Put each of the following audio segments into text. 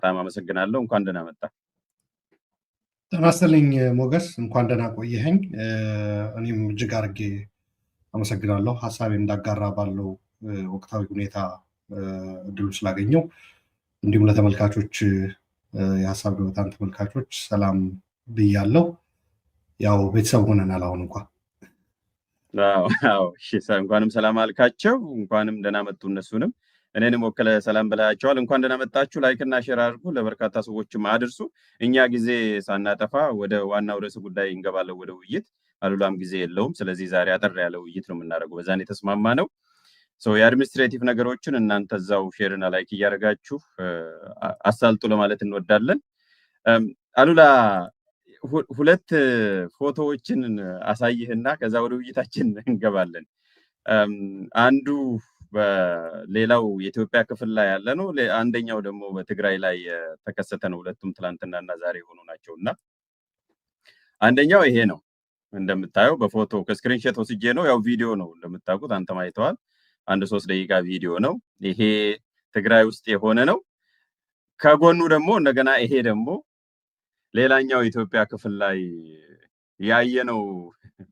በጣም አመሰግናለሁ። እንኳን ደህና መጣ። ጤና ይስጥልኝ ሞገስ፣ እንኳን ደህና ቆየኸኝ። እኔም እጅግ አድርጌ አመሰግናለሁ ሀሳቤ እንዳጋራ ባለው ወቅታዊ ሁኔታ እድሉ ስላገኘው፣ እንዲሁም ለተመልካቾች የሀሳብ ገበታን ተመልካቾች ሰላም ብያለሁ። ያው ቤተሰብ ሆነናል አሁን እንኳን። እንኳንም ሰላም አልካቸው፣ እንኳንም ደህና መጡ። እነሱንም እኔንም ወከለ ሰላም ብላቸዋል። እንኳን ደህና መጣችሁ። ላይክ እና ሼር አድርጉ፣ ለበርካታ ሰዎችም አድርሱ። እኛ ጊዜ ሳናጠፋ ወደ ዋናው ርዕስ ጉዳይ እንገባለን፣ ወደ ውይይት። አሉላም ጊዜ የለውም። ስለዚህ ዛሬ አጠር ያለ ውይይት ነው የምናደርገው። በዛን የተስማማ ነው። የአድሚኒስትሬቲቭ ነገሮችን እናንተ እዛው ሼር እና ላይክ እያደረጋችሁ አሳልጡ ለማለት እንወዳለን። አሉላ ሁለት ፎቶዎችን አሳይህና ከዛ ወደ ውይይታችን እንገባለን። አንዱ በሌላው የኢትዮጵያ ክፍል ላይ ያለ ነው። አንደኛው ደግሞ በትግራይ ላይ ተከሰተ ነው። ሁለቱም ትላንትናና ዛሬ የሆኑ ናቸውና አንደኛው ይሄ ነው እንደምታየው በፎቶ ከስክሪንሾት ወስጄ ነው። ያው ቪዲዮ ነው እንደምታውቁት፣ አንተም አይተዋል። 1-3 ደቂቃ ቪዲዮ ነው። ይሄ ትግራይ ውስጥ የሆነ ነው። ከጎኑ ደግሞ እንደገና ይሄ ደግሞ ሌላኛው የኢትዮጵያ ክፍል ላይ ያየነው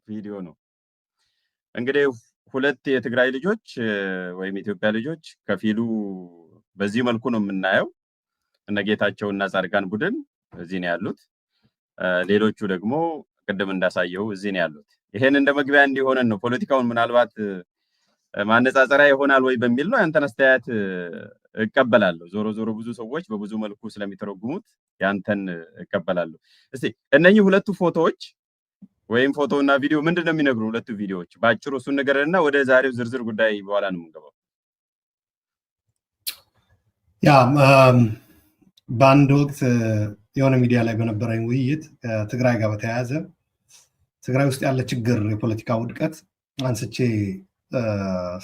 ቪዲዮ ነው። እንግዲህ ሁለት የትግራይ ልጆች ወይም የኢትዮጵያ ልጆች ከፊሉ በዚህ መልኩ ነው የምናየው። እነ ጌታቸውና ጻድቃን ቡድን እዚህ ነው ያሉት። ሌሎቹ ደግሞ ቅድም እንዳሳየው እዚህ ነው ያሉት። ይሄን እንደ መግቢያ እንዲሆነን ነው። ፖለቲካውን ምናልባት ማነጻጸሪያ ይሆናል ወይ በሚል ነው። ያንተን አስተያየት እቀበላለሁ። ዞሮ ዞሮ ብዙ ሰዎች በብዙ መልኩ ስለሚተረጉሙት ያንተን እቀበላለሁ። እስቲ እነኚህ ሁለቱ ፎቶዎች ወይም ፎቶና ቪዲዮ ምንድነው የሚነግሩ? ሁለቱ ቪዲዮዎች ባጭሩ እሱን ነገርና ወደ ዛሬው ዝርዝር ጉዳይ በኋላ ነው የምንገባው። ያ በአንድ ወቅት የሆነ ሚዲያ ላይ በነበረኝ ውይይት ከትግራይ ጋር በተያያዘ ትግራይ ውስጥ ያለ ችግር፣ የፖለቲካ ውድቀት አንስቼ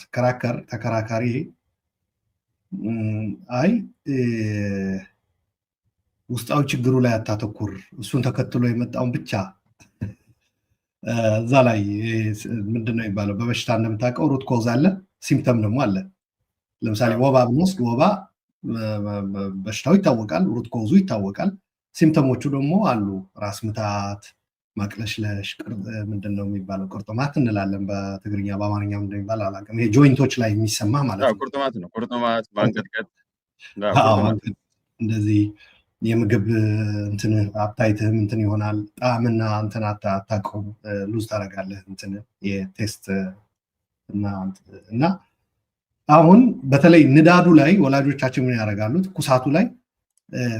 ስከራከር ተከራካሪ አይ ውስጣዊ ችግሩ ላይ አታተኩር፣ እሱን ተከትሎ የመጣውን ብቻ እዛ ላይ ምንድነው የሚባለው? በበሽታ እንደምታውቀው ሩት ኮዝ አለ፣ ሲምፕተም ደግሞ አለ። ለምሳሌ ወባ ብንወስድ ወባ በሽታው ይታወቃል፣ ሩት ኮዙ ይታወቃል። ሲምፕተሞቹ ደግሞ አሉ፣ ራስ ምታት፣ ማቅለሽለሽ፣ ምንድነው የሚባለው? ቁርጥማት እንላለን በትግርኛ፣ በአማርኛ ምንድነው የሚባለው አላውቅም። ይሄ ጆይንቶች ላይ የሚሰማ ማለት ነው። ቁርጥማት ነው። ቁርጥማት፣ ማንቀጥቀጥ፣ እንደዚህ የምግብ እንትን አፕታይትህም እንትን ይሆናል። ጣዕምና እንትን አታውቀውም፣ ሉዝ ታደርጋለህ እንትን የቴስት እና አሁን በተለይ ንዳዱ ላይ ወላጆቻችን ምን ያደርጋሉ? ትኩሳቱ ላይ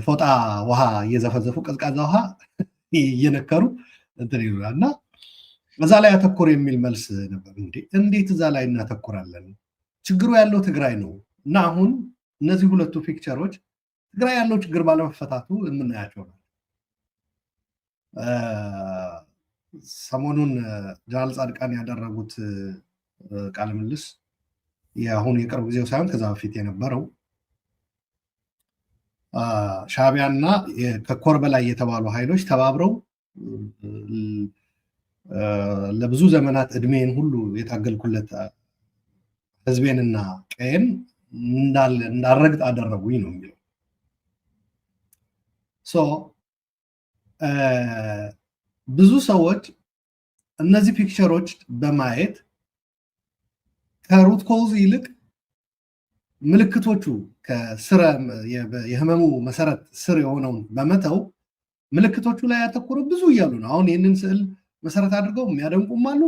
ፎጣ ውሃ እየዘፈዘፉ ቀዝቃዛ ውሃ እየነከሩ እንትን ይሉናል እና እዛ ላይ አተኩር የሚል መልስ ነበር። እንዴት እዛ ላይ እናተኩራለን? ችግሩ ያለው ትግራይ ነው እና አሁን እነዚህ ሁለቱ ፒክቸሮች ትግራይ ያለው ችግር ባለመፈታቱ የምናያቸው ነው። ሰሞኑን ጀነራል ጻድቃን ያደረጉት ቃለ ምልልስ የአሁኑ የቅርብ ጊዜው ሳይሆን ከዛ በፊት የነበረው ሻዕቢያና ከኮር በላይ የተባሉ ኃይሎች ተባብረው ለብዙ ዘመናት እድሜን ሁሉ የታገልኩለት ህዝቤንና ቀየን እንዳረግጥ አደረጉኝ ነው የሚለው። ብዙ ሰዎች እነዚህ ፒክቸሮች በማየት ከሩት ኮዝ ይልቅ ምልክቶቹ ከስረ የህመሙ መሰረት ስር የሆነውን በመተው ምልክቶቹ ላይ ያተኮረ ብዙ እያሉ ነው። አሁን ይህንን ስዕል መሰረት አድርገው የሚያደንቁም አሉ፣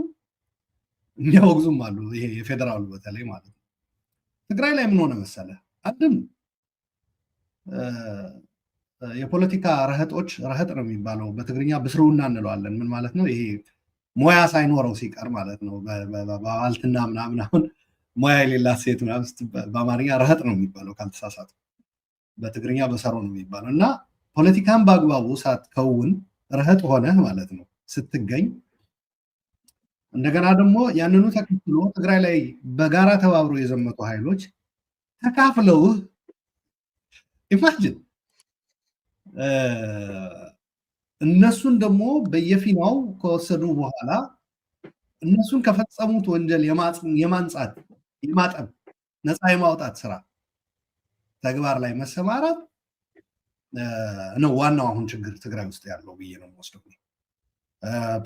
የሚያወግዙም አሉ። ይሄ የፌዴራሉ በተለይ ማለት ነው። ትግራይ ላይ ምን ሆነ መሰለ? አንድም የፖለቲካ ረህጦች፣ ረህጥ ነው የሚባለው በትግርኛ ብስርውና እንለዋለን። ምን ማለት ነው? ይሄ ሙያ ሳይኖረው ሲቀር ማለት ነው። በባልትና ምናምን አሁን ሙያ የሌላት ሴት ምናምን በአማርኛ ረህጥ ነው የሚባለው ካልተሳሳቱ፣ በትግርኛ በሰሮ ነው የሚባለው። እና ፖለቲካን በአግባቡ ሳትከውን ረህጥ ሆነህ ማለት ነው ስትገኝ፣ እንደገና ደግሞ ያንኑ ተከትሎ ትግራይ ላይ በጋራ ተባብሮ የዘመቱ ኃይሎች ተካፍለውህ ኢማጅን እነሱን ደግሞ በየፊናው ከወሰዱ በኋላ እነሱን ከፈጸሙት ወንጀል የማንጻት የማጠብ ነፃ የማውጣት ስራ ተግባር ላይ መሰማራት ነው ዋናው አሁን ችግር ትግራይ ውስጥ ያለው ብዬ ነው የምወስደው።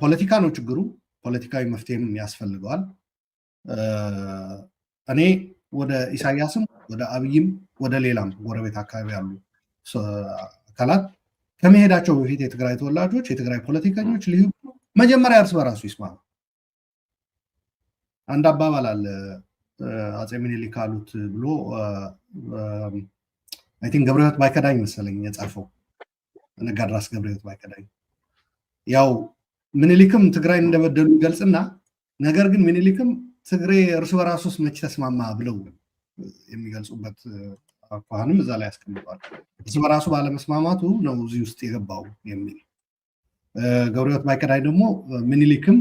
ፖለቲካ ነው ችግሩ። ፖለቲካዊ መፍትሄም ያስፈልገዋል። እኔ ወደ ኢሳያስም ወደ አብይም ወደ ሌላም ጎረቤት አካባቢ ያሉ አካላት ከመሄዳቸው በፊት የትግራይ ተወላጆች የትግራይ ፖለቲከኞች መጀመሪያ እርስ በራሱ ይስማሙ። አንድ አባባል አለ አፄ ምኒልክ አሉት ብሎ አይ ቲንክ ገብረሕይወት ባይከዳኝ መሰለኝ የጻፈው ነጋድራስ ገብረሕይወት ባይከዳኝ። ያው ምኒልክም ትግራይን እንደበደሉ ይገልጽና ነገር ግን ምኒልክም ትግሬ እርስ በራሱስ መች ተስማማ ብለው የሚገልጹበት አኳኋንም እዛ ላይ ያስቀምጧል። እርስ በራሱ ባለመስማማቱ ነው እዚህ ውስጥ የገባው የሚል። ገብረሕይወት ባይከዳኝ ደግሞ ምኒልክም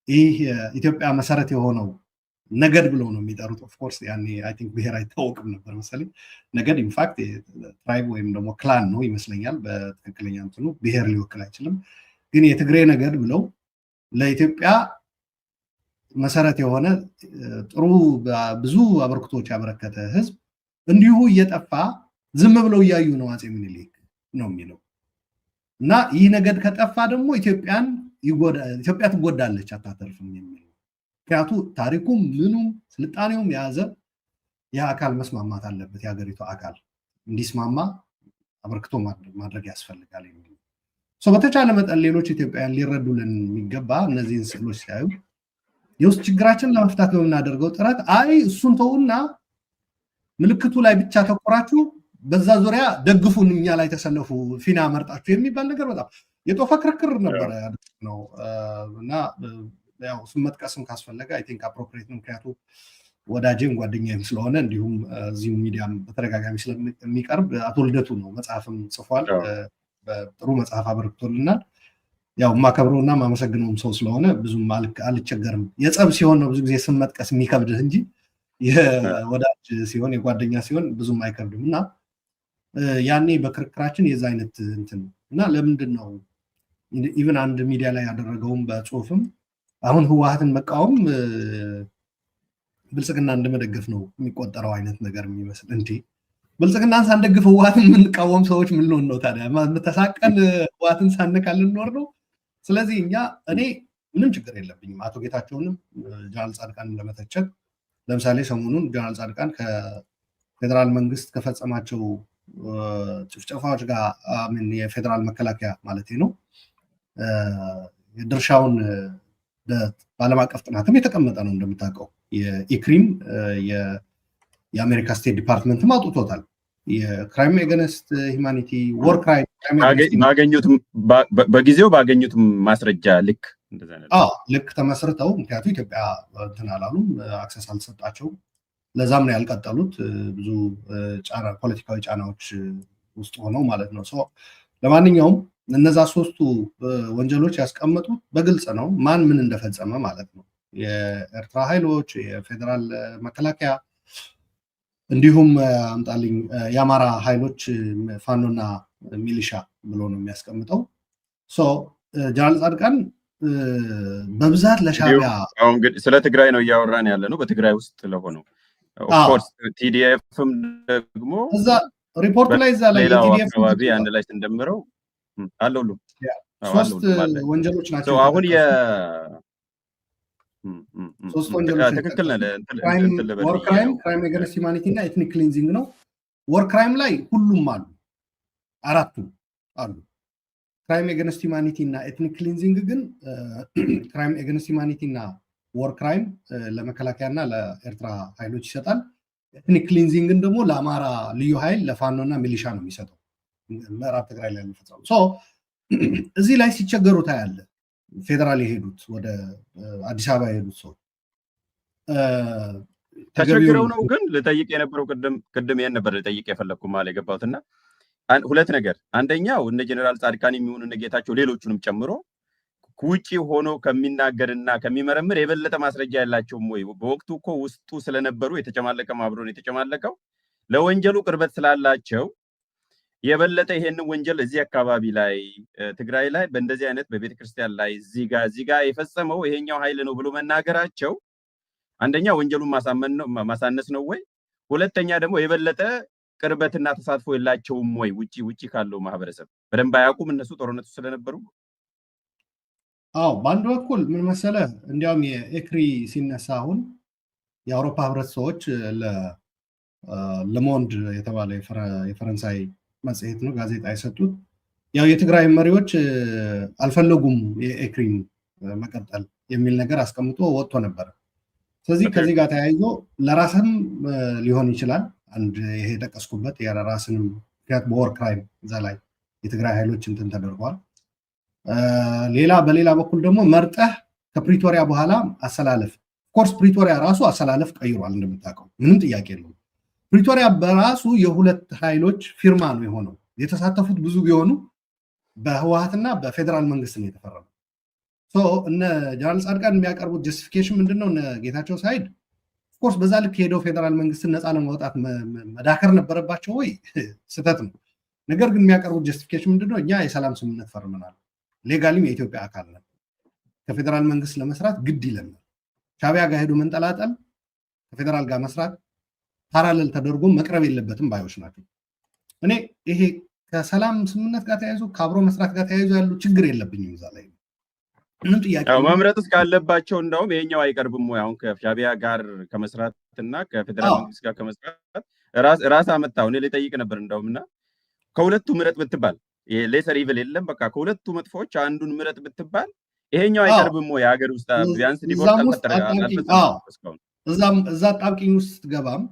ይህ ኢትዮጵያ መሰረት የሆነው ነገድ ብለው ነው የሚጠሩት። ኦፍኮርስ ያኔ አይ ቲንክ ብሔር አይታወቅም ነበር መሰለኝ። ነገድ ኢንፋክት ትራይብ ወይም ደግሞ ክላን ነው ይመስለኛል በትክክለኛ እንትኑ፣ ብሔር ሊወክል አይችልም። ግን የትግሬ ነገድ ብለው ለኢትዮጵያ መሰረት የሆነ ጥሩ ብዙ አበርክቶች ያበረከተ ህዝብ እንዲሁ እየጠፋ ዝም ብለው እያዩ ነው አፄ ምኒልክ ነው የሚለው። እና ይህ ነገድ ከጠፋ ደግሞ ኢትዮጵያ ትጎዳለች አታተርፍም የሚል። ምክንያቱ ታሪኩም ምኑም ስልጣኔውም የያዘ ይህ አካል መስማማት አለበት። የሀገሪቱ አካል እንዲስማማ አበርክቶ ማድረግ ያስፈልጋል የሚል። በተቻለ መጠን ሌሎች ኢትዮጵያውያን ሊረዱልን የሚገባ እነዚህን ስዕሎች ሲያዩ የውስጥ ችግራችን ለመፍታት በምናደርገው ጥረት አይ እሱን ተውና ምልክቱ ላይ ብቻ ተቆራችሁ በዛ ዙሪያ ደግፉን፣ እኛ ላይ ተሰለፉ፣ ፊና መርጣችሁ የሚባል ነገር በጣም የጦፈ ክርክር ነበረ ነው። እና ያው ስም መጥቀስም ካስፈለገ አይ ቲንክ አፕሮፕሪየት ነው። ምክንያቱ ወዳጄም ጓደኛዬም ስለሆነ እንዲሁም እዚሁ ሚዲያም በተደጋጋሚ ስለሚቀርብ አቶ ልደቱ ነው፣ መጽሐፍም ጽፏል። ጥሩ መጽሐፍ አበርክቶልናል። ያው የማከብረውና ማመሰግነውም ሰው ስለሆነ ብዙም አልቸገርም። የጸብ ሲሆን ነው ብዙ ጊዜ ስም መጥቀስ የሚከብድህ እንጂ የወዳጅ ሲሆን የጓደኛ ሲሆን ብዙም አይከብድም። እና ያኔ በክርክራችን የዛ አይነት እንትን እና ለምንድን ነው ኢቨን አንድ ሚዲያ ላይ ያደረገውም በጽሁፍም አሁን ህወሓትን መቃወም ብልጽግና እንደመደገፍ ነው የሚቆጠረው አይነት ነገር የሚመስል። እንዴ ብልጽግናን ሳንደግፍ ህወሓትን የምንቃወም ሰዎች ምን ልሆን ነው ታዲያ? ተሳቀን ህወሓትን ሳንቃ ልንኖር ነው? ስለዚህ እኔ ምንም ችግር የለብኝም አቶ ጌታቸውንም ጀነራል ጻድቃንን ለመተቸት። ለምሳሌ ሰሞኑን ጀነራል ጻድቃን ከፌዴራል መንግስት ከፈጸማቸው ጭፍጨፋዎች ጋር የፌዴራል መከላከያ ማለት ነው የድርሻውን በዓለም አቀፍ ጥናትም የተቀመጠ ነው እንደምታውቀው። የኢክሪም የአሜሪካ ስቴት ዲፓርትመንትም አውጥቶታል። የክራይም ኤገንስት ሂማኒቲ ወር ክራይም በጊዜው ባገኙትም ማስረጃ ልክ ተመስርተው፣ ምክንያቱ ኢትዮጵያ እንትን አላሉም፣ አክሰስ አልተሰጣቸውም። ለዛም ነው ያልቀጠሉት ብዙ ፖለቲካዊ ጫናዎች ውስጥ ሆነው ማለት ነው። ለማንኛውም እነዛ ሶስቱ ወንጀሎች ያስቀመጡት በግልጽ ነው ማን ምን እንደፈጸመ ማለት ነው። የኤርትራ ኃይሎች፣ የፌዴራል መከላከያ እንዲሁም አምጣልኝ የአማራ ኃይሎች ፋኖና ሚሊሻ ብሎ ነው የሚያስቀምጠው። ጀነራል ጻድቃን በብዛት ለሻዕቢያ አሁን እንግዲህ ስለ ትግራይ ነው እያወራን ያለ ነው። በትግራይ ውስጥ ለሆነው ኦፍኮርስ ቲዲኤፍም ደግሞ እዛ ሪፖርት ላይ እዛ ላይ ቲዲኤፍ አካባቢ አንድ ላይ ስንደምረው አለ ሁሉ ሶስት ወንጀሎች ናቸው። አሁን ሶስት ወንጀሎች ትክክል ነህ። ወር ክራይም፣ ክራይም ኤገንስት ሂውማኒቲ እና ኤትኒክ ክሊንዚንግ ነው። ወር ክራይም ላይ ሁሉም አሉ፣ አራቱም አሉ። ክራይም ኤገንስት ሂውማኒቲ እና ኤትኒክ ክሊንዚንግ ግን ክራይም ኤገንስት ሂውማኒቲ እና ወር ክራይም ለመከላከያ እና ለኤርትራ ኃይሎች ይሰጣል። ኤትኒክ ክሊንዚንግን ደግሞ ለአማራ ልዩ ኃይል ለፋኖ እና ሚሊሻ ነው የሚሰጠው። ምዕራብ ትግራይ ላይ የሚፈጸሙ እዚህ ላይ ሲቸገሩ ታያለ። ፌዴራል የሄዱት ወደ አዲስ አበባ የሄዱት ሰው ተቸግረው ነው። ግን ልጠይቅ የነበረው ቅድም ይሄን ነበር ልጠይቅ የፈለግኩ ማለት የገባሁትና ሁለት ነገር፣ አንደኛው እነ ጀነራል ጻድቃን የሚሆኑ እነ ጌታቸው ሌሎቹንም ጨምሮ ውጪ ሆኖ ከሚናገርና ከሚመረምር የበለጠ ማስረጃ ያላቸውም ወይ? በወቅቱ እኮ ውስጡ ስለነበሩ የተጨማለቀ ማብሮን የተጨማለቀው ለወንጀሉ ቅርበት ስላላቸው የበለጠ ይሄንን ወንጀል እዚህ አካባቢ ላይ ትግራይ ላይ በእንደዚህ አይነት በቤተክርስቲያን ላይ እዚህ ጋር የፈጸመው ይሄኛው ኃይል ነው ብሎ መናገራቸው አንደኛ ወንጀሉን ማሳነስ ነው ወይ? ሁለተኛ ደግሞ የበለጠ ቅርበትና ተሳትፎ የላቸውም ወይ? ውጪ ካለው ማህበረሰብ በደንብ አያውቁም እነሱ ጦርነቱ ስለነበሩ? አዎ በአንድ በኩል ምን መሰለህ፣ እንዲያውም የኤክሪ ሲነሳ አሁን የአውሮፓ ህብረት ሰዎች ለሞንድ የተባለ የፈረንሳይ መጽሔት ነው ጋዜጣ የሰጡት ያው የትግራይ መሪዎች አልፈለጉም የኤክሪን መቀጠል የሚል ነገር አስቀምጦ ወጥቶ ነበር። ስለዚህ ከዚህ ጋር ተያይዞ ለራስም ሊሆን ይችላል አንድ ይሄ ጠቀስኩበት የራስንም ምክንያት በወር ክራይም እዛ ላይ የትግራይ ኃይሎች እንትን ተደርጓል። ሌላ በሌላ በኩል ደግሞ መርጠህ ከፕሪቶሪያ በኋላ አሰላለፍ ኮርስ ፕሪቶሪያ ራሱ አሰላለፍ ቀይሯል እንደምታውቀው ምንም ጥያቄ የለውም። ፕሪቶሪያ በራሱ የሁለት ኃይሎች ፊርማ ነው የሆነው። የተሳተፉት ብዙ ቢሆኑ በህወሓትና በፌዴራል መንግስት ነው የተፈረመው። እነ ጀነራል ጻድቃን የሚያቀርቡት ጀስቲፊኬሽን ምንድነው? እነ ጌታቸው ሳይድ ኦፍኮርስ በዛ ልክ ሄደው ፌዴራል መንግስትን ነፃ ለማውጣት መዳከር ነበረባቸው ወይ? ስህተት ነው። ነገር ግን የሚያቀርቡት ጀስቲፊኬሽን ምንድነው? እኛ የሰላም ስምምነት ፈርመናል፣ ሌጋሊም የኢትዮጵያ አካል ነን፣ ከፌዴራል መንግስት ለመስራት ግድ ይለናል። ሻዕቢያ ጋር ሄዶ መንጠላጠል ከፌዴራል ጋር መስራት ፓራሌል ተደርጎ መቅረብ የለበትም ባዮች ናቸው። እኔ ይሄ ከሰላም ስምምነት ጋር ተያይዞ ከአብሮ መስራት ጋር ተያይዞ ያሉ ችግር የለብኝም እዛ ላይ ምንም ጥያቄ መምረጥ እስካለባቸው እንደውም ይሄኛው አይቀርብም ወይ? አሁን ከሻዕቢያ ጋር ከመስራትና ከፌዴራል መንግስት ጋር ከመስራት ራስ አመጣው እኔ ልጠይቅ ነበር እንደውም እና ከሁለቱ ምረጥ ብትባል ሌሰር ኢቭል የለም በቃ ከሁለቱ መጥፎች አንዱን ምረጥ ብትባል ይሄኛው አይቀርብም ወይ? ሀገር ውስጥ ቢያንስ ዲቮርስ አልፈጠረም። እዛ ጣብቂኝ ውስጥ ስትገባም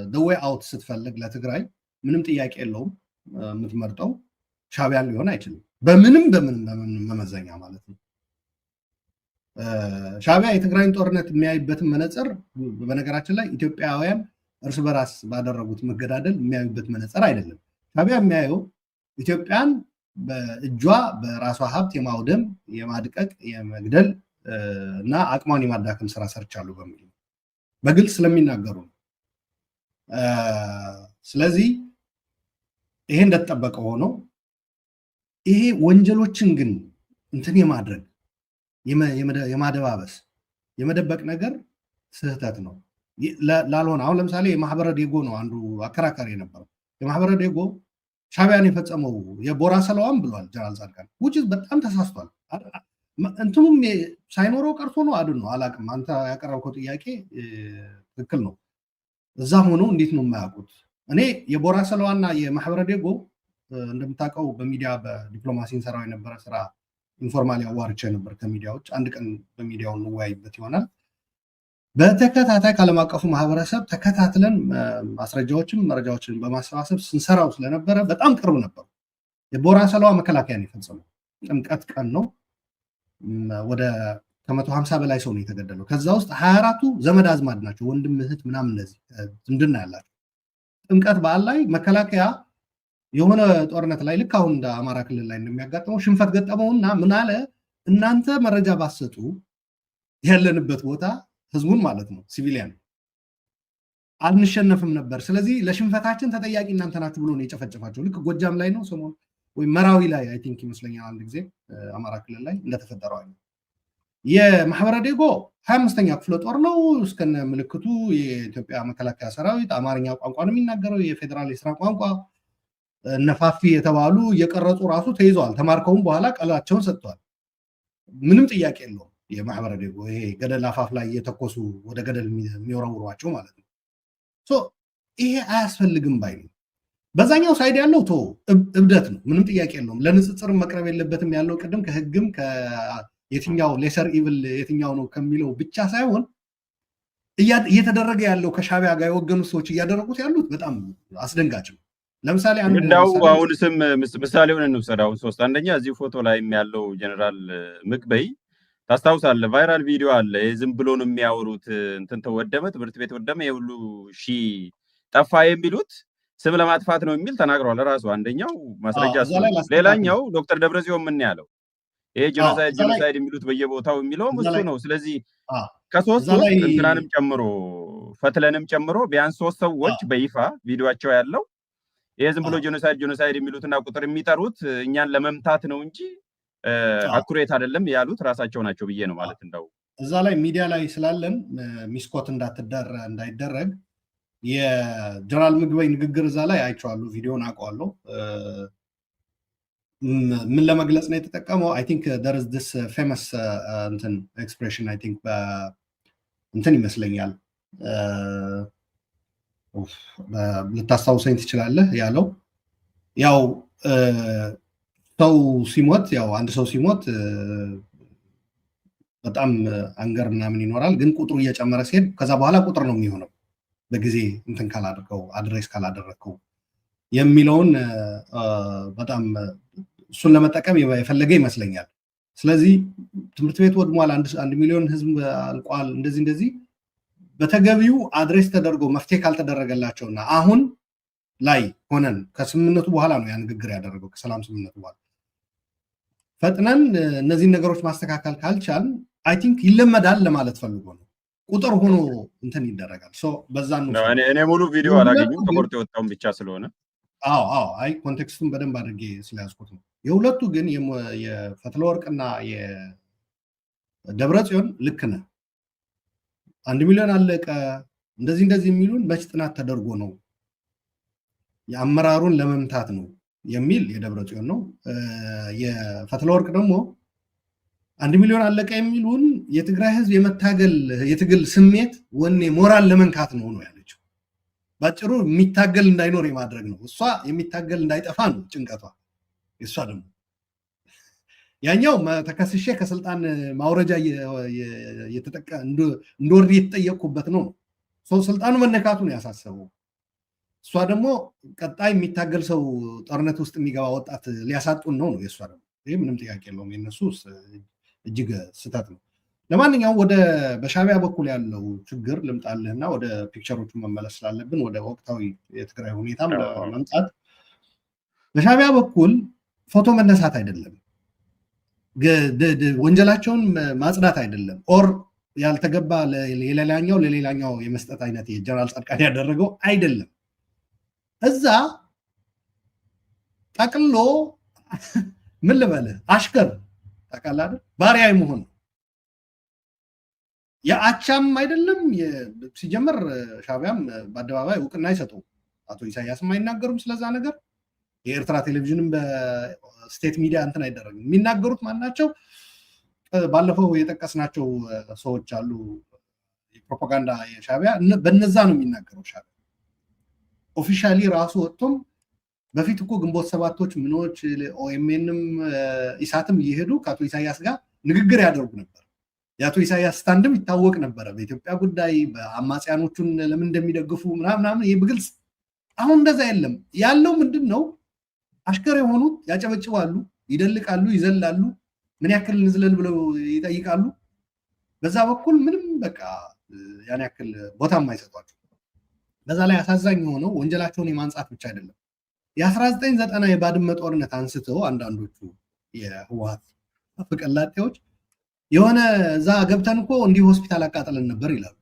the way out ስትፈልግ ለትግራይ ምንም ጥያቄ የለውም የምትመርጠው ሻዕቢያን ሊሆን አይችልም በምንም መመዘኛ ማለት ነው። ሻዕቢያ የትግራይን ጦርነት የሚያይበትን መነጽር በነገራችን ላይ ኢትዮጵያውያን እርስ በራስ ባደረጉት መገዳደል የሚያዩበት መነጽር አይደለም። ሻዕቢያ የሚያየው ኢትዮጵያን በእጇ በራሷ ሀብት የማውደም የማድቀቅ የመግደል እና አቅሟን የማዳከም ስራ ሰርቻለሁ በሚል በግልጽ ስለሚናገሩ ነው። ስለዚህ ይሄ እንደተጠበቀ ሆኖ ይሄ ወንጀሎችን ግን እንትን የማድረግ የማደባበስ የመደበቅ ነገር ስህተት ነው ላልሆነ አሁን ለምሳሌ የማህበረ ዴጎ ነው አንዱ አከራካሪ የነበረው። የማህበረ ዴጎ ሻዕቢያን የፈጸመው የቦራ ሰለዋም ብሏል ጀነራል ጻድቃን ውጭ በጣም ተሳስቷል። እንትኑም ሳይኖረው ቀርቶ ነው አድን ነው አላቅም። አንተ ያቀረብከው ጥያቄ ትክክል ነው። እዛም ሆኖ እንዴት ነው የማያውቁት? እኔ የቦራ ሰለዋና የማህበረ ዴጎ እንደምታውቀው በሚዲያ በዲፕሎማሲ እንሰራው የነበረ ስራ ኢንፎርማሊ አዋርቼ ነበር ከሚዲያዎች። አንድ ቀን በሚዲያው እንወያይበት ይሆናል። በተከታታይ ከዓለም አቀፉ ማህበረሰብ ተከታትለን ማስረጃዎችን መረጃዎችን በማሰባሰብ ስንሰራው ስለነበረ በጣም ቅርብ ነበር። የቦራ ሰለዋ መከላከያ ነው የፈጸመው። ጥምቀት ቀን ነው። ወደ ከ150 በላይ ሰው ነው የተገደለው። ከዛ ውስጥ 24ቱ ዘመድ አዝማድ ናቸው፣ ወንድም እህት ምናምን እነዚህ ዝምድና ያላቸው። ጥምቀት በዓል ላይ መከላከያ የሆነ ጦርነት ላይ ልክ አሁን እንደ አማራ ክልል ላይ እንደሚያጋጥመው ሽንፈት ገጠመውና ምን አለ፣ እናንተ መረጃ ባሰጡ ያለንበት ቦታ ህዝቡን ማለት ነው ሲቪሊያን አንሸነፍም ነበር፣ ስለዚህ ለሽንፈታችን ተጠያቂ እናንተ ናችሁ ብሎ ነው የጨፈጨፋቸው። ልክ ጎጃም ላይ ነው ሰሞኑን ወይ መራዊ ላይ አይ ቲንክ ይመስለኛል አንድ ጊዜ አማራ ክልል ላይ እንደተፈጠረው አይደል። የማህበረ ዴጎ 25ኛ ክፍለ ጦር ነው እስከነ ምልክቱ የኢትዮጵያ መከላከያ ሰራዊት አማርኛ ቋንቋ ነው የሚናገረው፣ የፌዴራል የስራ ቋንቋ ነፋፊ የተባሉ እየቀረጹ ራሱ ተይዘዋል። ተማርከውም በኋላ ቃላቸውን ሰጥተዋል። ምንም ጥያቄ የለውም። የማህበረ ዴጎ ይሄ ገደል አፋፍ ላይ እየተኮሱ ወደ ገደል የሚወረውሯቸው ማለት ነው። ይሄ አያስፈልግም ባይ ነው። በዛኛው ሳይድ ያለው እብደት ነው፣ ምንም ጥያቄ የለውም። ለንጽጽርም መቅረብ የለበትም ያለው ቅድም ከህግም የትኛው ሌሰር ኢቭል የትኛው ነው ከሚለው ብቻ ሳይሆን እየተደረገ ያለው ከሻዕቢያ ጋር የወገኑ ሰዎች እያደረጉት ያሉት በጣም አስደንጋጭ ነው። ለምሳሌ እንዳው አሁን ስም ምሳሌውን እንውሰድ። አሁን ሶስት አንደኛ እዚህ ፎቶ ላይ ያለው ጀነራል ምግበይ ታስታውሳለህ? ቫይራል ቪዲዮ አለ። ዝም ብሎ ነው የሚያወሩት። እንትን ተወደመ፣ ትምህርት ቤት ወደመ፣ የሁሉ ሺ ጠፋ የሚሉት ስም ለማጥፋት ነው የሚል ተናግሯል ራሱ። አንደኛው ማስረጃ እሱ። ሌላኛው ዶክተር ደብረጽዮን ምን ያለው ይሄ ጄኖሳይድ የሚሉት በየቦታው የሚለውም እሱ ነው። ስለዚህ ከሶስት እንትናንም ጨምሮ ፈትለንም ጨምሮ ቢያንስ 3 ሰዎች በይፋ ቪዲዮአቸው ያለው ይሄ ዝም ብሎ ጄኖሳይድ የሚሉትና ቁጥር የሚጠሩት እኛን ለመምታት ነው እንጂ አኩሬት አይደለም ያሉት ራሳቸው ናቸው ብዬ ነው ማለት እንደው እዛ ላይ ሚዲያ ላይ ስላለን ሚስኮት እንዳይደረግ የጀነራል ምግበይ ንግግር እዛ ላይ አይቼዋለሁ፣ ቪዲዮን አውቀዋለሁ። ምን ለመግለጽ ነው የተጠቀመው? አይ ቲንክ there is this famous እንትን ኤክስፕሬሽን አይ ቲንክ እንትን ይመስለኛል ልታስታውሰኝ ትችላለህ ያለው ያው ሰው ሲሞት ያው አንድ ሰው ሲሞት በጣም አንገር ምናምን ይኖራል፣ ግን ቁጥሩ እየጨመረ ሲሄድ ከዛ በኋላ ቁጥር ነው የሚሆነው በጊዜ እንትን ካላደረገው አድሬስ ካላደረገው የሚለውን በጣም እሱን ለመጠቀም የፈለገ ይመስለኛል። ስለዚህ ትምህርት ቤት ወድሟል፣ 1 ሚሊዮን ህዝብ አልቋል፣ እንደዚህ በተገቢው አድሬስ ተደርጎ መፍትሄ ካልተደረገላቸውና አሁን ላይ ሆነን ከስምምነቱ በኋላ ነው ያ ንግግር ያደረገው፣ ከሰላም ስምምነቱ በኋላ ፈጥነን እነዚህን ነገሮች ማስተካከል ካልቻል አይ ቲንክ ይለመዳል ለማለት ፈልጎ ነው። ቁጥር ሆኖ እንትን ይደረጋል። በዛ ነው እኔ ሙሉ ቪዲዮ አላገኙም ተቆርጦ የወጣውን ብቻ ስለሆነ አይ ኮንቴክስቱን በደንብ አድርጌ ስለያዝኩት ነው። የሁለቱ ግን የፈትለወርቅና የደብረጽዮን ልክ ነህ 1 ሚሊዮን አለቀ እንደዚህ የሚሉን መች ጥናት ተደርጎ ነው የአመራሩን ለመምታት ነው የሚል የደብረጽዮን ነው። የፈትለወርቅ ደግሞ 1 ሚሊዮን አለቀ የሚሉን የትግራይ ህዝብ የትግል ስሜት ወኔ ሞራል ለመንካት ነው ያለችው። ባጭሩ የሚታገል እንዳይኖር የማድረግ ነው። እሷ የሚታገል እንዳይጠፋ ነው ጭንቀቷ። እሷ ደግሞ ያኛው ተከስሼ ከስልጣን ማውረጃ እንደወርድ የተጠየቅኩበት ነው። ስልጣኑ መነካቱን ያሳሰበው። እሷ ደግሞ ቀጣይ የሚታገል ሰው ጦርነት ውስጥ የሚገባ ወጣት ሊያሳጡን ነው የእሷ ደግሞ። ይህ ምንም ጥያቄ የለውም። የነሱ እጅግ ስህተት ነው። ለማንኛውም በሻዕቢያ በኩል ያለው ችግር ልምጣልህና ወደ ፒክቸሮቹ መመለስ ስላለብን ወደ ወቅታዊ የትግራይ ሁኔታም መምጣት። በሻዕቢያ በኩል ፎቶ መነሳት አይደለም፣ ወንጀላቸውን ማጽዳት አይደለም፣ ኦር ያልተገባ ለሌላኛው የመስጠት አይነት የጀነራል ጻድቃን ያደረገው አይደለም። እዛ ጠቅሎ ምን ልበልህ አሽከር ታውቃለህ አይደል? ባሪያ መሆን ነው። የአቻም አይደለም። ሲጀመር ሻዕቢያም በአደባባይ እውቅና አይሰጠው። አቶ ኢሳያስም አይናገሩም ስለዛ ነገር። የኤርትራ ቴሌቪዥንም በስቴት ሚዲያ እንትን አይደረግም። የሚናገሩት ማናቸው? ባለፈው የጠቀስናቸው ሰዎች አሉ፣ የፕሮፓጋንዳ የሻዕቢያ በነዛ ነው የሚናገረው ሻዕቢያ። ኦፊሻሊ ራሱ ወጥቶም በፊት እኮ ግንቦት ሰባቶች ምኖች ኦኤምኤንም ኢሳትም እየሄዱ ከአቶ ኢሳያስ ጋር ንግግር ያደርጉ ነበር። የአቶ ኢሳያስ ስታንድም ይታወቅ ነበረ በኢትዮጵያ ጉዳይ፣ በአማጽያኖቹን ለምን እንደሚደግፉ ምናምን ይህ በግልጽ። አሁን እንደዛ የለም። ያለው ምንድን ነው? አሽከር የሆኑት ያጨበጭባሉ፣ ይደልቃሉ፣ ይዘላሉ፣ ምን ያክል እንዝለል ብለው ይጠይቃሉ። በዛ በኩል ምንም በቃ ያን ያክል ቦታም አይሰጧቸው። በዛ ላይ አሳዛኝ የሆነው ወንጀላቸውን የማንጻት ብቻ አይደለም። የ1990 የባድመ ጦርነት አንስተው አንዳንዶቹ የህወሓት አፈቀላጤዎች የሆነ እዛ ገብተን እኮ እንዲህ ሆስፒታል አቃጠለን ነበር ይላሉ።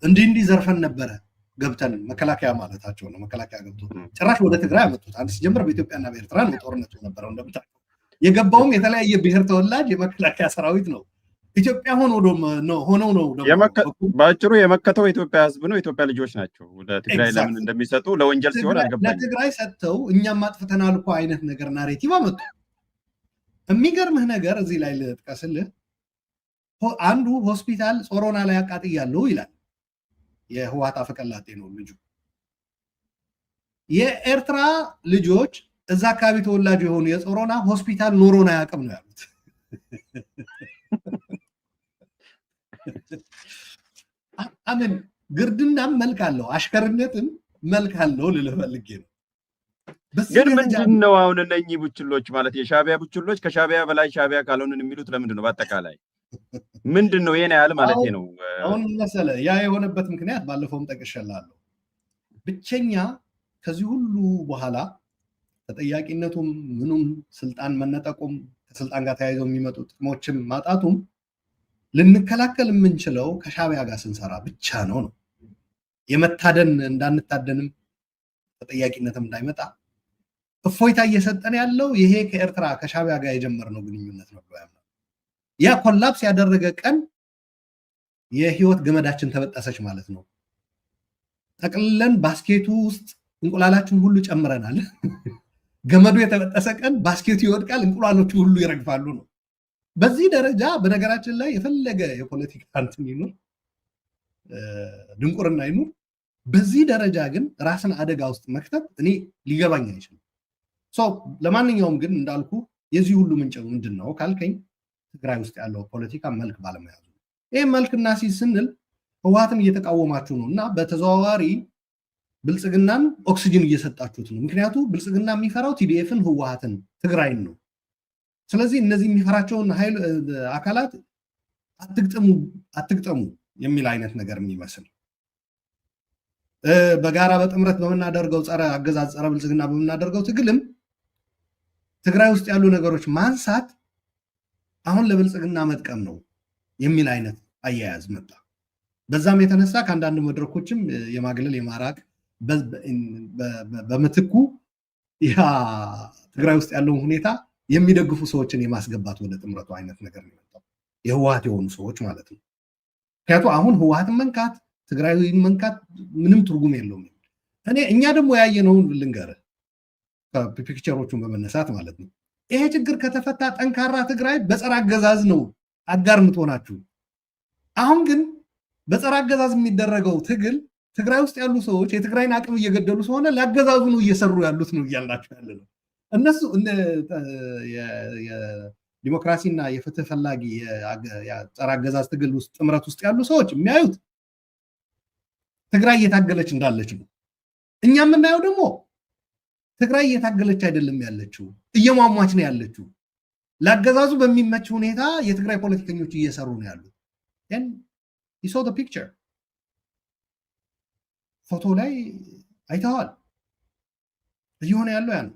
እንዲህ ዘርፈን ነበረ ገብተን፣ መከላከያ ማለታቸው ነው። መከላከያ ገብቶ ጭራሽ ወደ ትግራይ አመጡት። አንድ ሲጀምር በኢትዮጵያና በኤርትራ ነው ጦርነቱ ነበረው። እንደምታውቀው የገባውም የተለያየ ብሔር ተወላጅ የመከላከያ ሰራዊት ነው። ኢትዮጵያ ሆነው ነው በአጭሩ የመከተው የኢትዮጵያ ህዝብ ነው። የኢትዮጵያ ልጆች ናቸው። ወደ ትግራይ ለምን እንደሚሰጡ ለወንጀል ሲሆን አልገባኝም። ለትግራይ ሰጥተው እኛም አጥፍተናል እኮ አይነት ነገር ናሬቲቭ አመጡ። የሚገርምህ ነገር እዚህ ላይ ልጥቀስልህ። አንዱ ሆስፒታል ጾሮና ላይ አቃጥያለሁ ይላል። የህወሓት አፈቀላጤ ነው ልጁ። የኤርትራ ልጆች እዛ አካባቢ ተወላጅ የሆኑ የጾሮና ሆስፒታል ኖሮን አያውቅም ነው ያሉት። አምን ግርድናም መልክ አለው፣ አሽከርነትም መልክ አለው ልልህ ፈልጌ ነው። ግን ምንድን ነው አሁን እነኚህ ቡችሎች ማለት የሻዕቢያ ቡችሎች ከሻዕቢያ በላይ ሻዕቢያ ካልሆንን የሚሉት ለምንድን ነው? በአጠቃላይ ምንድን ነው ይሄን ያህል ማለት ነው? አሁን መሰለህ ያ የሆነበት ምክንያት ባለፈውም ጠቅሼልሃለሁ። ብቸኛ ከዚህ ሁሉ በኋላ ተጠያቂነቱም ምኑም ስልጣን መነጠቁም ከስልጣን ጋር ተያይዘው የሚመጡ ጥቅሞችም ማጣቱም ልንከላከል የምንችለው ከሻዕቢያ ጋር ስንሰራ ብቻ ነው። የመታደን እንዳንታደንም ተጠያቂነትም እንዳይመጣ እፎይታ እየሰጠን ያለው ይሄ ከኤርትራ ከሻዕቢያ ጋር የጀመርነው ግንኙነት ነው ብሎ ያምናል። ያ ኮላፕስ ያደረገ ቀን የህይወት ገመዳችን ተበጠሰች ማለት ነው። ጠቅልለን ባስኬቱ ውስጥ እንቁላላችን ሁሉ ጨምረናል። ገመዱ የተበጠሰ ቀን ባስኬቱ ይወድቃል፣ እንቁላሎቹ ሁሉ ይረግፋሉ ነው። በዚህ ደረጃ በነገራችን ላይ የፈለገ የፖለቲካ እንትን ይኑር ድንቁርና ይኑር፣ በዚህ ደረጃ ግን ራስን አደጋ ውስጥ መክተት እኔ ሊገባኝ አይችልም። ለማንኛውም ግን እንዳልኩ የዚህ ሁሉ ምንጭ ምንድን ነው ካልከኝ ትግራይ ውስጥ ያለው ፖለቲካ መልክ ባለመያዙ። ይህ መልክና ስንል ህወሓትን እየተቃወማችሁ ነው እና በተዘዋዋሪ ብልጽግናን ኦክሲጅን እየሰጣችሁት ነው። ምክንያቱ ብልጽግና የሚፈራው ቲዲኤፍን፣ ህወሓትን፣ ትግራይን ነው። ስለዚህ እነዚህ የሚፈራቸውን አካላት አትግጠሙ የሚል አይነት ነገር የሚመስል በጋራ በጥምረት በምናደርገው ጸረ አገዛዝ ጸረ ብልጽግና በምናደርገው ትግልም ትግራይ ውስጥ ያሉ ነገሮች ማንሳት አሁን ለብልጽግና መጥቀም ነው የሚል አይነት አያያዝ መጣ። በዛም የተነሳ ከአንዳንድ መድረኮችም የማግለል የማራቅ በምትኩ ያ ትግራይ ውስጥ ያለውን ሁኔታ የሚደግፉ ሰዎችን የማስገባት ወደ ጥምረቱ አይነት ነገር ነው የመጣው፣ የህወሓት የሆኑ ሰዎች ማለት ነው። ምክንያቱም አሁን ህወሓትን መንካት ትግራይን መንካት ምንም ትርጉም የለውም። እኛ ደግሞ ያየነውን ልንገርህ ፒክቸሮቹን በመነሳት ማለት ነው። ይሄ ችግር ከተፈታ ጠንካራ ትግራይ በጸረ አገዛዝ ነው አጋር የምትሆናችሁ። አሁን ግን በጸረ አገዛዝ የሚደረገው ትግል ትግራይ ውስጥ ያሉ ሰዎች የትግራይን አቅም እየገደሉ ስለሆነ ለአገዛዙ ነው እየሰሩ ያሉት ነው እያልናቸው ያለ ነው። እነሱ የዲሞክራሲና የፍትህ ፈላጊ የጸረ አገዛዝ ትግል ውስጥ ጥምረት ውስጥ ያሉ ሰዎች የሚያዩት ትግራይ እየታገለች እንዳለች ነው። እኛ የምናየው ደግሞ ትግራይ እየታገለች አይደለም ያለችው፣ እየሟሟች ነው ያለችው። ለአገዛዙ በሚመች ሁኔታ የትግራይ ፖለቲከኞች እየሰሩ ነው ያሉት። you saw the picture ፎቶ ላይ አይተዋል። እየሆነ ያለው ያ ነው።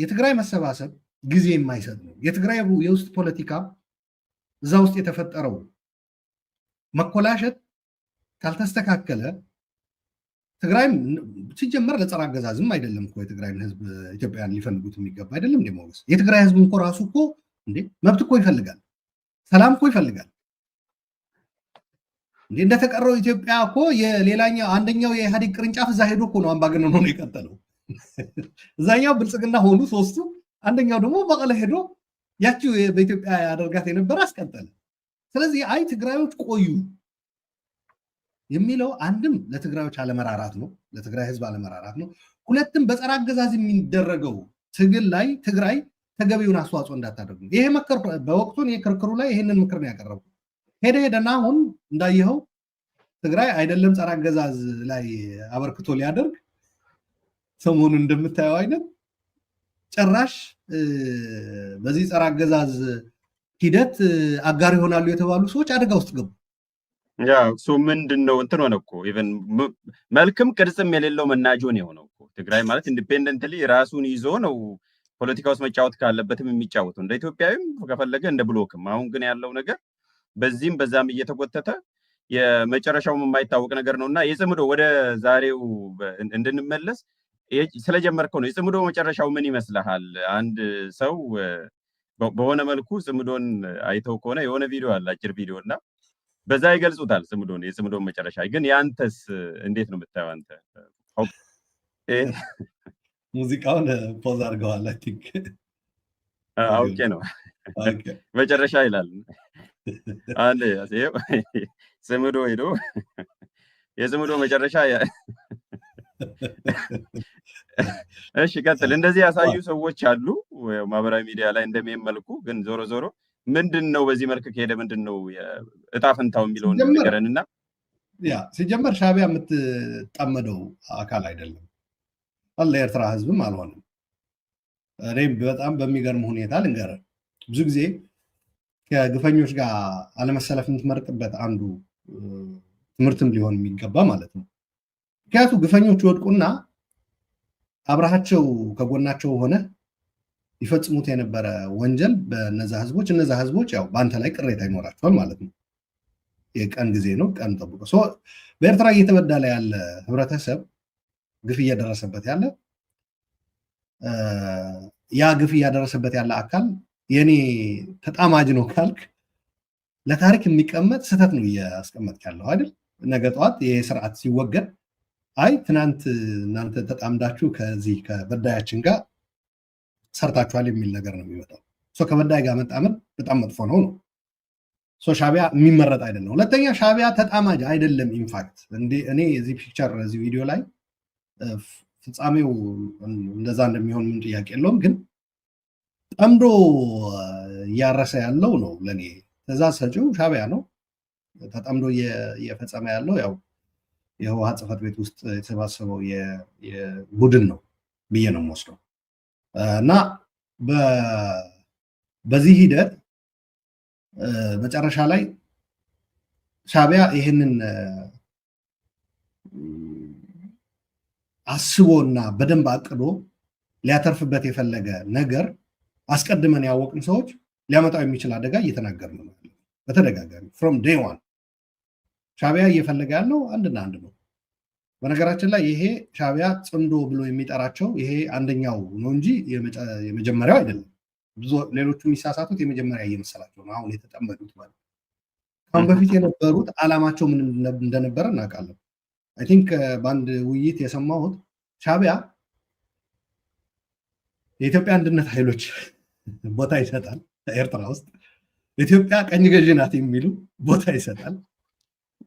የትግራይ መሰባሰብ ጊዜ የማይሰጥ ነው። የትግራይ የውስጥ ፖለቲካ እዛ ውስጥ የተፈጠረው መኮላሸት ካልተስተካከለ ትግራይም ሲጀመር ለጸረ አገዛዝም አይደለም እኮ የትግራይን ህዝብ ኢትዮጵያን ሊፈልጉት የሚገባ አይደለም። ሞገስ የትግራይ ህዝብ እኮ ራሱ እኮ መብት እኮ ይፈልጋል፣ ሰላም እኮ ይፈልጋል። እንደተቀረው ኢትዮጵያ እኮ የሌላኛው አንደኛው የኢህአዴግ ቅርንጫፍ እዛ ሄዶ እኮ ነው አምባገነን ሆኖ የቀጠለው። እዛኛው ብልጽግና ሆኑ ሶስቱ፣ አንደኛው ደግሞ መቀለ ሄዶ ያቺው በኢትዮጵያ ያደርጋት የነበረ አስቀጠለ። ስለዚህ አይ ትግራዮች ቆዩ የሚለው አንድም ለትግራዮች አለመራራት ነው፣ ለትግራይ ህዝብ አለመራራት ነው። ሁለትም በጸረ አገዛዝ የሚደረገው ትግል ላይ ትግራይ ተገቢውን አስተዋጽኦ እንዳታደርግ ነው። ይሄ መከር በወቅቱ የክርክሩ ላይ ይሄንን ምክር ነው ያቀረቡ። ሄደና አሁን እንዳየኸው ትግራይ አይደለም ጸረ አገዛዝ ላይ አበርክቶ ሊያደርግ ሰሞኑን እንደምታየው አይነት ጭራሽ በዚህ ጸረ አገዛዝ ሂደት አጋር ይሆናሉ የተባሉ ሰዎች አደጋ ውስጥ ገቡ። ያ እሱ ምንድነው እንትን ሆነ እኮ ኢቨን መልክም ቅርጽም የሌለው መናጆን የሆነው እኮ ትግራይ ማለት ኢንዲፔንደንትሊ ራሱን ይዞ ነው ፖለቲካ ውስጥ መጫወት ካለበትም የሚጫወተው እንደ ኢትዮጵያዊም ከፈለገ እንደ ብሎክም። አሁን ግን ያለው ነገር በዚህም በዛም እየተጎተተ የመጨረሻውም የማይታወቅ ነገር ነውና የጽምዶ ወደ ዛሬው እንድንመለስ ስለጀመርከው ነው። የጽምዶ መጨረሻው ምን ይመስልሃል? አንድ ሰው በሆነ መልኩ ጽምዶን አይተው ከሆነ የሆነ ቪዲዮ አለ፣ አጭር ቪዲዮ እና በዛ ይገልጹታል ጽምዶን፣ የጽምዶን መጨረሻ። ግን ያንተስ እንዴት ነው የምታየው አንተ? ሙዚቃውን ፖዝ አድርገዋል። አይ ቲንክ አውቄ ነው መጨረሻ ይላል። አንዴ ጽምዶ ሄዶ የጽምዶ መጨረሻ እሺ ቀጥል። እንደዚህ ያሳዩ ሰዎች አሉ ማህበራዊ ሚዲያ ላይ እንደሚመልኩ። ግን ዞሮ ዞሮ ምንድነው በዚህ መልክ ከሄደ ምንድነው እጣ ፈንታው የሚለውን ነገርንና ሲጀመር ሻዕቢያ የምትጣመደው አካል አይደለም፣ ለኤርትራ ህዝብም አልሆነም። እኔ በጣም በሚገርም ሁኔታ ልንገርህ፣ ብዙ ጊዜ ከግፈኞች ጋር አለመሰለፍ የምትመርጥበት አንዱ ትምህርትም ሊሆን የሚገባ ማለት ነው። ምክንያቱ ግፈኞች ይወድቁና አብረሃቸው ከጎናቸው ሆነ ይፈጽሙት የነበረ ወንጀል በነዛ ህዝቦች ያው በአንተ ላይ ቅሬታ ይኖራቸዋል ማለት ነው። የቀን ጊዜ ነው፣ ቀን ጠብቆ በኤርትራ እየተበደለ ያለ ህብረተሰብ ግፍ እያደረሰበት ያለ ያ ግፍ እያደረሰበት ያለ አካል የኔ ተጣማጅ ነው ካልክ ለታሪክ የሚቀመጥ ስህተት ነው እያስቀመጥክ ያለው አይደል? ነገ ጠዋት ይሄ ስርዓት ሲወገድ አይ ትናንት እናንተ ተጣምዳችሁ ከዚህ ከበዳያችን ጋር ሰርታችኋል የሚል ነገር ነው የሚመጣው። ከበዳይ ጋር መጣመድ በጣም መጥፎ ነው ነው። ሻዕቢያ የሚመረጥ አይደለም። ሁለተኛ ሻዕቢያ ተጣማጅ አይደለም። ኢንፋክት እኔ እዚህ ፒክቸር እዚህ ቪዲዮ ላይ ፍጻሜው እንደዛ እንደሚሆን ምን ጥያቄ የለውም። ግን ጠምዶ እያረሰ ያለው ነው ለእኔ ትእዛዝ ሰጪው ሻዕቢያ ነው። ተጠምዶ እየፈጸመ ያለው ያው የህወሓት ጽሕፈት ቤት ውስጥ የተሰባሰበው የቡድን ነው ብዬ ነው የምወስደው እና በዚህ ሂደት መጨረሻ ላይ ሻዕቢያ ይህንን አስቦና በደንብ አቅዶ ሊያተርፍበት የፈለገ ነገር አስቀድመን ያወቅን ሰዎች ሊያመጣው የሚችል አደጋ እየተናገርን ነው በተደጋጋሚ ፍሮም ዴይ ዋን። ሻዕቢያ እየፈለገ ያለው አንድና አንድ ነው። በነገራችን ላይ ይሄ ሻዕቢያ ጽምዶ ብሎ የሚጠራቸው ይሄ አንደኛው ነው እንጂ የመጀመሪያው አይደለም። ብዙ ሌሎቹ የሚሳሳቱት የመጀመሪያ እየመሰላቸው ነው አሁን የተጠመዱት ማለት። አሁን በፊት የነበሩት ዓላማቸው ምን እንደነበረ እናውቃለን። አይ ቲንክ በአንድ ውይይት የሰማሁት ሻዕቢያ የኢትዮጵያ አንድነት ኃይሎች ቦታ ይሰጣል ኤርትራ ውስጥ፣ ኢትዮጵያ ቀኝ ገዢ ናት የሚሉ ቦታ ይሰጣል፣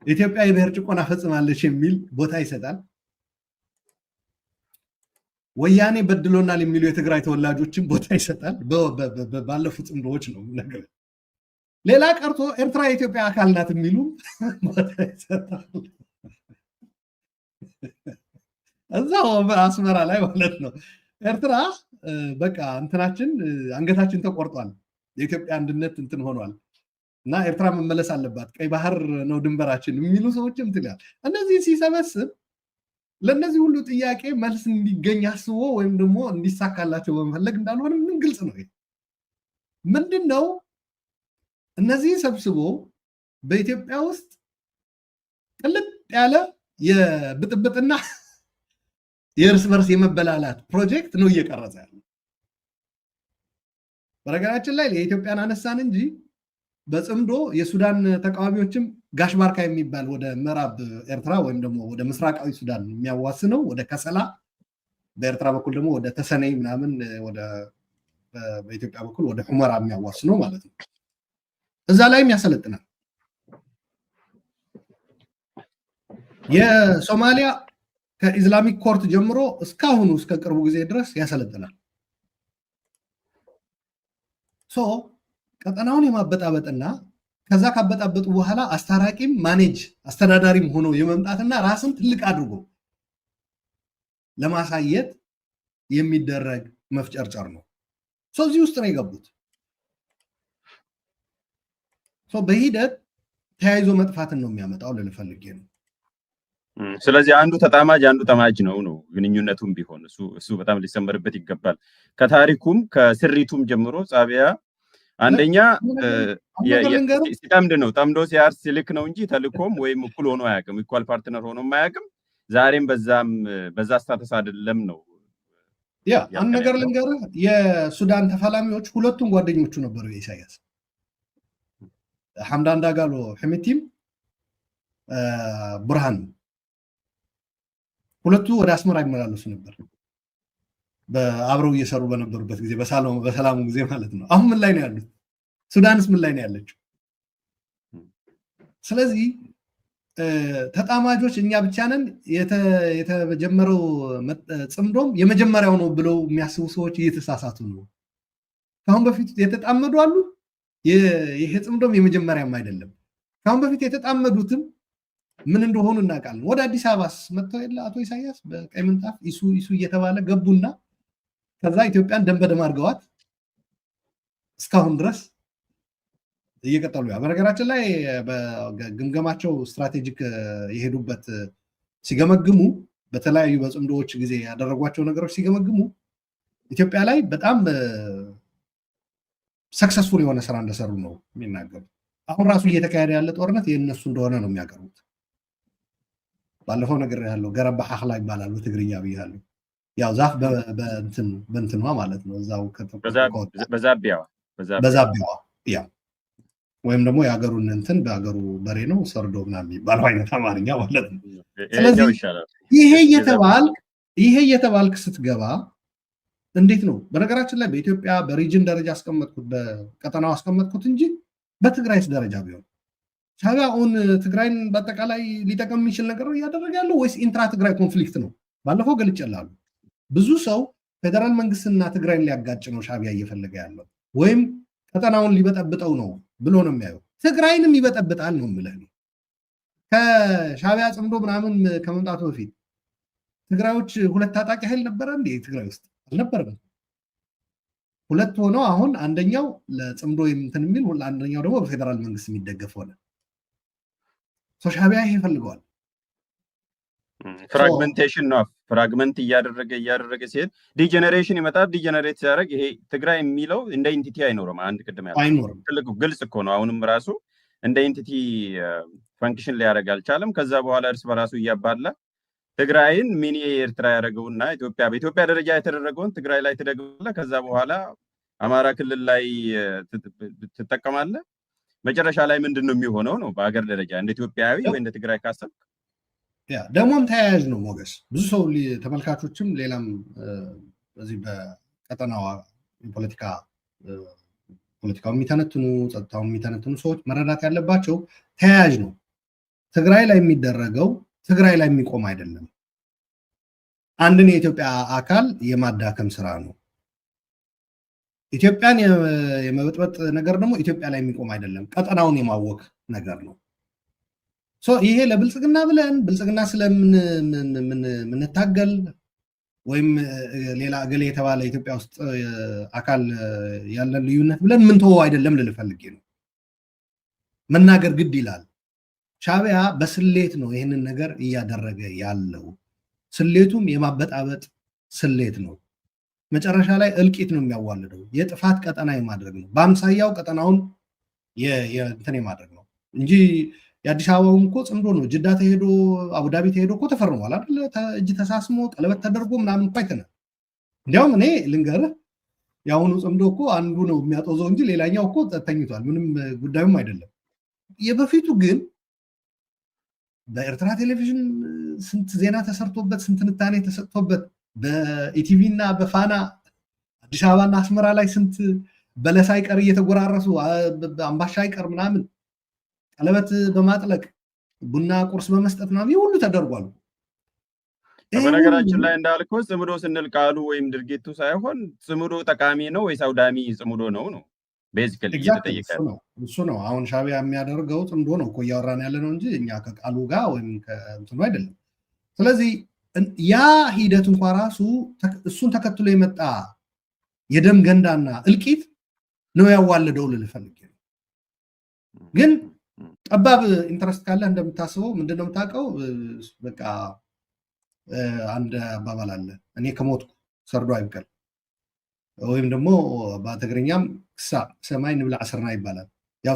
ኢትዮጵያ የብሔር ጭቆና ፈጽማለች የሚል ቦታ ይሰጣል፣ ወያኔ በድሎናል የሚሉ የትግራይ ተወላጆችን ቦታ ይሰጣል። ባለፉት ጽምዶዎች ነው ነገር። ሌላ ቀርቶ ኤርትራ የኢትዮጵያ አካል ናት የሚሉ ቦታ ይሰጣል። እዛው አስመራ ላይ ማለት ነው። ኤርትራ በቃ እንትናችን አንገታችን ተቆርጧል፣ የኢትዮጵያ አንድነት እንትን ሆኗል እና ኤርትራ መመለስ አለባት፣ ቀይ ባህር ነው ድንበራችን የሚሉ ሰዎችም ትላል። እነዚህ ሲሰበስብ ለእነዚህ ሁሉ ጥያቄ መልስ እንዲገኝ አስቦ ወይም ደግሞ እንዲሳካላቸው በመፈለግ እንዳልሆነ ምን ግልጽ ነው። ምንድን ነው እነዚህ ሰብስቦ በኢትዮጵያ ውስጥ ቅልጥ ያለ የብጥብጥና የእርስ በርስ የመበላላት ፕሮጀክት ነው እየቀረጸ ያለ። በነገራችን ላይ የኢትዮጵያን አነሳን እንጂ በጽምዶ የሱዳን ተቃዋሚዎችም ጋሽ ባርካ የሚባል ወደ ምዕራብ ኤርትራ ወይም ደግሞ ወደ ምስራቃዊ ሱዳን የሚያዋስነው ወደ ከሰላ፣ በኤርትራ በኩል ደግሞ ወደ ተሰነይ ምናምን በኢትዮጵያ በኩል ወደ ሁመራ የሚያዋስነው ማለት ነው። እዛ ላይም ያሰለጥናል። የሶማሊያ ከኢስላሚክ ኮርት ጀምሮ እስካሁኑ እስከ ቅርቡ ጊዜ ድረስ ያሰለጥናል። ቀጠናውን የማበጣበጥና ከዛ ካበጣበጡ በኋላ አስታራቂም ማኔጅ አስተዳዳሪም ሆኖ የመምጣትና ራስን ትልቅ አድርጎ ለማሳየት የሚደረግ መፍጨርጨር ነው። እዚህ ውስጥ ነው የገቡት። በሂደት ተያይዞ መጥፋትን ነው የሚያመጣው ልፈልጌ ነው። ስለዚህ አንዱ ተጣማጅ አንዱ ጠማጅ ነው ግንኙነቱም ቢሆን እሱ በጣም ሊሰመርበት ይገባል። ከታሪኩም ከስሪቱም ጀምሮ ሻዕቢያ አንደኛ ሲጠምድ ነው፣ ጠምዶ ሲያርስ ሲልክ ነው እንጂ ተልኮም ወይም እኩል ሆኖ አያውቅም፣ ኢኳል ፓርትነር ሆኖ አያውቅም። ዛሬም በዛ ስታተስ አይደለም ነው። አንድ ነገር ልንገርህ፣ የሱዳን ተፋላሚዎች ሁለቱም ጓደኞቹ ነበሩ የኢሳያስ ሐምዳን ዳጋሎ ሕሚቲም ብርሃን፣ ሁለቱ ወደ አስመራ ይመላለሱ ነበር አብረው እየሰሩ በነበሩበት ጊዜ በሰላሙ ጊዜ ማለት ነው። አሁን ምን ላይ ነው ያሉት? ሱዳንስ ምን ላይ ነው ያለችው? ስለዚህ ተጣማጆች እኛ ብቻ ነን፣ የተጀመረው ጽምዶም የመጀመሪያው ነው ብለው የሚያስቡ ሰዎች እየተሳሳቱ ነው። ከአሁን በፊት የተጣመዱ አሉ። ይሄ ጽምዶም የመጀመሪያም አይደለም። ከአሁን በፊት የተጣመዱትም ምን እንደሆኑ እናውቃለን። ወደ አዲስ አበባስ መጥተው የለ አቶ ኢሳያስ በቀይ ምንጣፍ ኢሱ እየተባለ ገቡና ከዛ ኢትዮጵያን ደም በደም አድርገዋት እስካሁን ድረስ እየቀጠሉ በነገራችን ላይ በግምገማቸው ስትራቴጂክ የሄዱበት ሲገመግሙ በተለያዩ በጽምዶዎች ጊዜ ያደረጓቸው ነገሮች ሲገመግሙ ኢትዮጵያ ላይ በጣም ሰክሰስፉል የሆነ ስራ እንደሰሩ ነው የሚናገሩት። አሁን ራሱ እየተካሄደ ያለ ጦርነት የእነሱ እንደሆነ ነው የሚያቀርቡት። ባለፈው ነገር ያለው ገረባ ሐክላ ይባላል በትግርኛ ብያለሁ። ያው ዛፍ በእንትኗ ማለት ነው እዛው በዛቢያዋ ያ ወይም ደግሞ የሀገሩን እንትን በሀገሩ በሬ ነው ሰርዶ ምናምን የሚባለው አይነት አማርኛ ማለት ነው። ስለዚህ ይሄ እየተባልክ ስትገባ እንዴት ነው? በነገራችን ላይ በኢትዮጵያ በሪጅን ደረጃ አስቀመጥኩት፣ በቀጠናው አስቀመጥኩት እንጂ በትግራይስ ደረጃ ቢሆን ሻዕቢያ አሁን ትግራይን በአጠቃላይ ሊጠቀም የሚችል ነገር ነው እያደረገ ያለው ወይስ ኢንትራ ትግራይ ኮንፍሊክት ነው? ባለፈው ገልጬልሃለሁ። ብዙ ሰው ፌደራል መንግስትና ትግራይን ሊያጋጭ ነው ሻዕቢያ እየፈለገ ያለው ወይም ቀጠናውን ሊበጠብጠው ነው ብሎ ነው የሚያየው። ትግራይንም ይበጠብጣል ነው የምልህ። ከሻዕቢያ ጽምዶ ምናምን ከመምጣቱ በፊት ትግራዮች ሁለት ታጣቂ ኃይል ነበረ እንዴ? ትግራይ ውስጥ አልነበረም። ሁለት ሆነው አሁን አንደኛው ለጽምዶ እንትን የሚል አንደኛው ደግሞ በፌደራል መንግስት የሚደገፍ ሆነ። ሻዕቢያ ይሄ ይፈልገዋል። ፍራግመንቴሽን ነው። ፍራግመንት እያደረገ ሲሄድ ዲጀነሬሽን ይመጣል። ዲጀነሬት ሲያደርግ ይሄ ትግራይ የሚለው እንደ ኢንቲቲ አይኖርም። አንድ ቅድም አይኖርም። ትልቁ ግልጽ እኮ ነው። አሁንም ራሱ እንደ ኢንቲቲ ፈንክሽን ሊያደርግ አልቻለም። ከዛ በኋላ እርስ በራሱ እያባላ ትግራይን ሚኒ ኤርትራ ያደረገውና በኢትዮጵያ ደረጃ የተደረገውን ትግራይ ላይ ትደግማለህ። ከዛ በኋላ አማራ ክልል ላይ ትጠቀማለህ። መጨረሻ ላይ ምንድን ነው የሚሆነው ነው በሀገር ደረጃ እንደ ኢትዮጵያዊ ወይ እንደ ትግራይ ካሰብክ ደግሞም ተያያዥ ነው ሞገስ። ብዙ ሰው ተመልካቾችም ሌላም በዚህ በቀጠናዋ ፖለቲካው የሚተነትኑ ጸጥታው የሚተነትኑ ሰዎች መረዳት ያለባቸው ተያያዥ ነው። ትግራይ ላይ የሚደረገው ትግራይ ላይ የሚቆም አይደለም። አንድን የኢትዮጵያ አካል የማዳከም ስራ ነው። ኢትዮጵያን የመበጥበጥ ነገር ደግሞ ኢትዮጵያ ላይ የሚቆም አይደለም፣ ቀጠናውን የማወክ ነገር ነው። ይሄ ለብልጽግና ብለን ብልጽግና ስለምንታገል ወይም ሌላ እገሌ የተባለ ኢትዮጵያ ውስጥ አካል ያለን ልዩነት ብለን ምንተወው አይደለም ልል ፈልጌ ነው። መናገር ግድ ይላል። ሻዕቢያ በስሌት ነው ይህንን ነገር እያደረገ ያለው። ስሌቱም የማበጣበጥ ስሌት ነው። መጨረሻ ላይ እልቂት ነው የሚያዋልደው። የጥፋት ቀጠና የማድረግ ነው። በአምሳያው ቀጠናውን እንትን የማድረግ ነው እንጂ የአዲስ አበባውም እኮ ጽምዶ ነው። ጅዳ ተሄዶ አቡዳቢ ተሄዶ እኮ ተፈርሟል አይደል? እጅ ተሳስሞ ቀለበት ተደርጎ ምናምን እኮ አይተናል። እንዲያውም እኔ ልንገርህ የአሁኑ ጽምዶ እኮ አንዱ ነው የሚያጦዘው እንጂ ሌላኛው እኮ ተኝቷል። ምንም ጉዳዩም አይደለም። የበፊቱ ግን በኤርትራ ቴሌቪዥን ስንት ዜና ተሰርቶበት ስንት ትንታኔ ተሰጥቶበት በኢቲቪ እና በፋና አዲስ አበባና አስመራ ላይ ስንት በለሳ አይቀር እየተጎራረሱ አምባሻ አይቀር ምናምን ቀለበት በማጥለቅ ቡና ቁርስ በመስጠት ምናምን ሁሉ ተደርጓል። በነገራችን ላይ እንዳልከው ጽምዶ ስንል ቃሉ ወይም ድርጊቱ ሳይሆን ጽምዶ ጠቃሚ ነው ወይስ አውዳሚ ጽምዶ ነው ነው ቤዚካሊ እየተጠየቀ ነው። እሱ ነው አሁን ሻዕቢያ የሚያደርገው ጽምዶ ነው እኮ እያወራን ያለ ነው እንጂ እኛ ከቃሉ ጋር ወይም ከእንትኑ አይደለም። ስለዚህ ያ ሂደት እንኳ ራሱ እሱን ተከትሎ የመጣ የደም ገንዳና እልቂት ነው ያዋለደው ልል ፈልጌ ነው። ግን ጠባብ ኢንተረስት ካለ እንደምታስበው ምንድነው የምታውቀው? በቃ አንድ አባባል አለ፣ እኔ ከሞትኩ ሰርዶ አይብቀል፣ ወይም ደግሞ በትግርኛም ሰማይ ንብላ ዓስርና ይባላል። ያው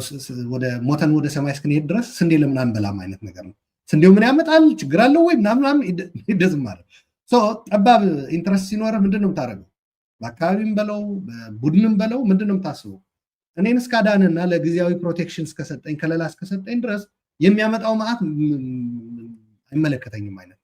ሞተን ወደ ሰማይ እስክንሄድ ድረስ ስንዴ ለምን አንበላም አይነት ነገር ነው። ስንዴው ምን ያመጣል ችግር አለው ወይ ምናምን ይደዝም ማለት ጠባብ ኢንተረስት ሲኖርህ ምንድነው የምታደርገው? በአካባቢም በለው በቡድንም በለው ምንድነው የምታስበው? እኔን እስካዳንና ለጊዜያዊ ፕሮቴክሽን እስከሰጠኝ ከለላ እስከሰጠኝ ድረስ የሚያመጣው መዓት አይመለከተኝም አይነት